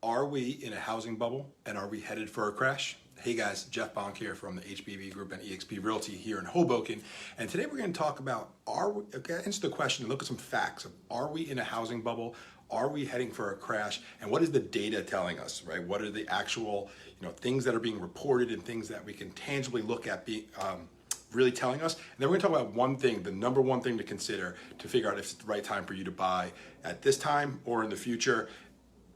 Are we in a housing bubble and are we headed for a crash? Hey guys, Jeff Bonk here from the HBB Group and eXp Realty here in Hoboken. And today we're going to talk about, answer the question and look at some facts of, are we in a housing bubble? Are we heading for a crash? And what is the data telling us, right? What are the actual, things that are being reported and things that we can tangibly look at really telling us? And then we're gonna talk about one thing, the number one thing to consider to figure out if it's the right time for you to buy at this time or in the future,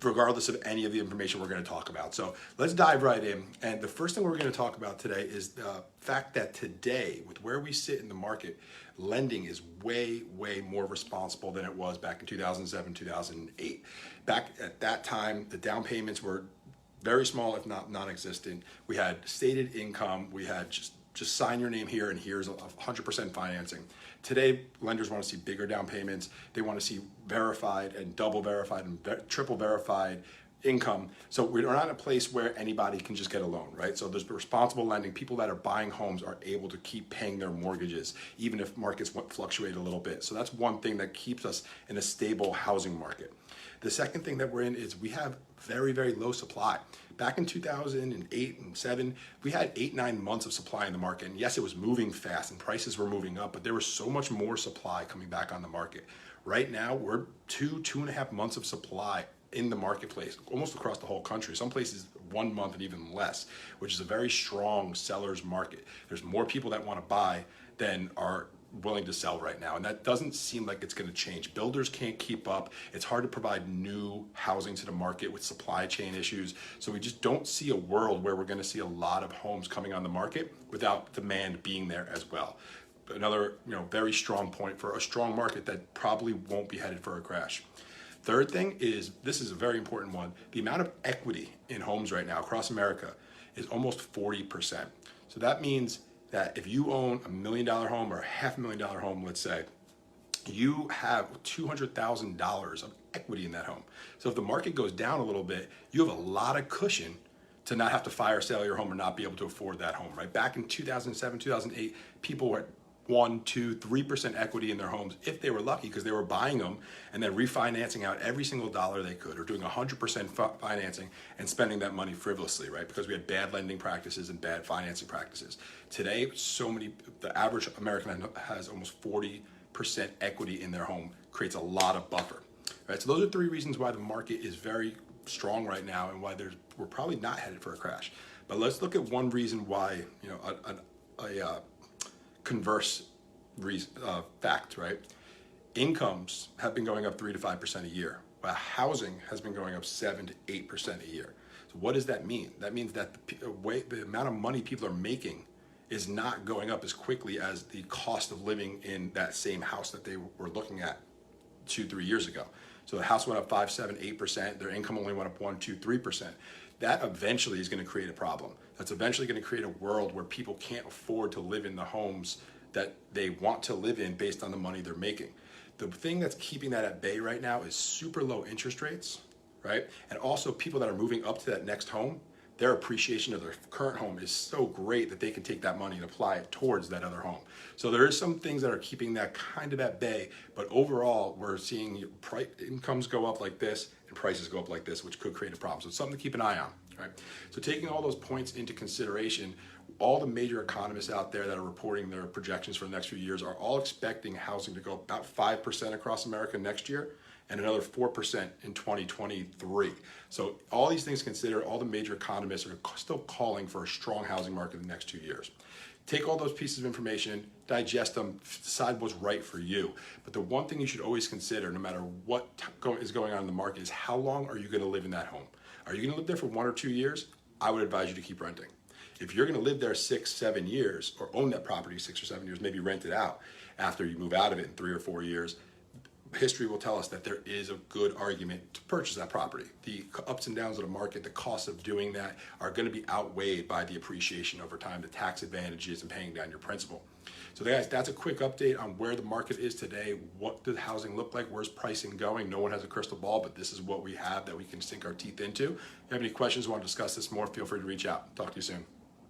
regardless of any of the information we're going to talk about. So let's dive right in. And the first thing we're going to talk about today is the fact that today, with where we sit in the market, lending is way, way more responsible than it was back in 2007, 2008. Back at that time, the down payments were very small, if not non-existent. We had stated income. We had just sign your name here and here's 100% financing. Today, lenders want to see bigger down payments. They want to see verified and double verified and triple verified income. So we're not in a place where anybody can just get a loan, right? So there's responsible lending. People that are buying homes are able to keep paying their mortgages, even if markets fluctuate a little bit. So that's one thing that keeps us in a stable housing market. The second thing that we're in is we have very, very low supply. Back in 2008 and 7, we had 8-9 months of supply in the market. And yes, it was moving fast and prices were moving up, but there was so much more supply coming back on the market. Right now, we're 2.5 months of supply in the marketplace, almost across the whole country. Some places 1 month and even less, which is a very strong seller's market. There's more people that want to buy than are willing to sell right now, and that doesn't seem like it's going to change. Builders can't keep up. It's hard to provide new housing to the market with supply chain issues. So we just don't see a world where we're going to see a lot of homes coming on the market without demand being there as well. Another, very strong point for a strong market that probably won't be headed for a crash. Third thing is, this is a very important one, the amount of equity in homes right now across America is almost 40%. So that means that if you own $1 million home or a $500,000 home, let's say, you have $200,000 of equity in that home. So if the market goes down a little bit, you have a lot of cushion to not have to fire sale your home or not be able to afford that home, right? Back in 2007, 2008, people were at 1%, 2%, 3% equity in their homes if they were lucky, because they were buying them and then refinancing out every single dollar they could, or doing 100% financing and spending that money frivolously, right? Because we had bad lending practices and bad financing practices. Today, the average American has almost 40% equity in their home, creates a lot of buffer, right? So those are 3 reasons why the market is very strong right now and why we're probably not headed for a crash. But let's look at one reason why, converse fact, right? Incomes have been going up 3 to 5% a year, while housing has been going up 7 to 8% a year. So what does that mean? That means that the amount of money people are making is not going up as quickly as the cost of living in that same house that they were looking at 2-3 years ago. So the house went up 5, 7, 8%. Their income only went up 1, 2, 3%. That eventually is going to create a problem. That's eventually going to create a world where people can't afford to live in the homes that they want to live in based on the money they're making. The thing that's keeping that at bay right now is super low interest rates, right? And also people that are moving up to that next home, their appreciation of their current home is so great that they can take that money and apply it towards that other home. So there is some things that are keeping that kind of at bay, but overall we're seeing incomes go up like this and prices go up like this, which could create a problem. So it's something to keep an eye on, right? So taking all those points into consideration, all the major economists out there that are reporting their projections for the next few years are all expecting housing to go about 5% across America next year and another 4% in 2023. So all these things considered, all the major economists are still calling for a strong housing market in the next 2 years. Take all those pieces of information, digest them, decide what's right for you. But the one thing you should always consider, no matter what is going on in the market, is how long are you going to live in that home? Are you going to live there for 1 or 2 years? I would advise you to keep renting. If you're going to live there 6, 7 years, or own that property 6 or 7 years, maybe rent it out after you move out of it in 3 or 4 years, history will tell us that there is a good argument to purchase that property. The ups and downs of the market, the costs of doing that are going to be outweighed by the appreciation over time, the tax advantages, and paying down your principal. So guys, that's a quick update on where the market is today. What does housing look like? Where's pricing going? No one has a crystal ball, but this is what we have that we can sink our teeth into. If you have any questions, want to discuss this more, feel free to reach out. Talk to you soon.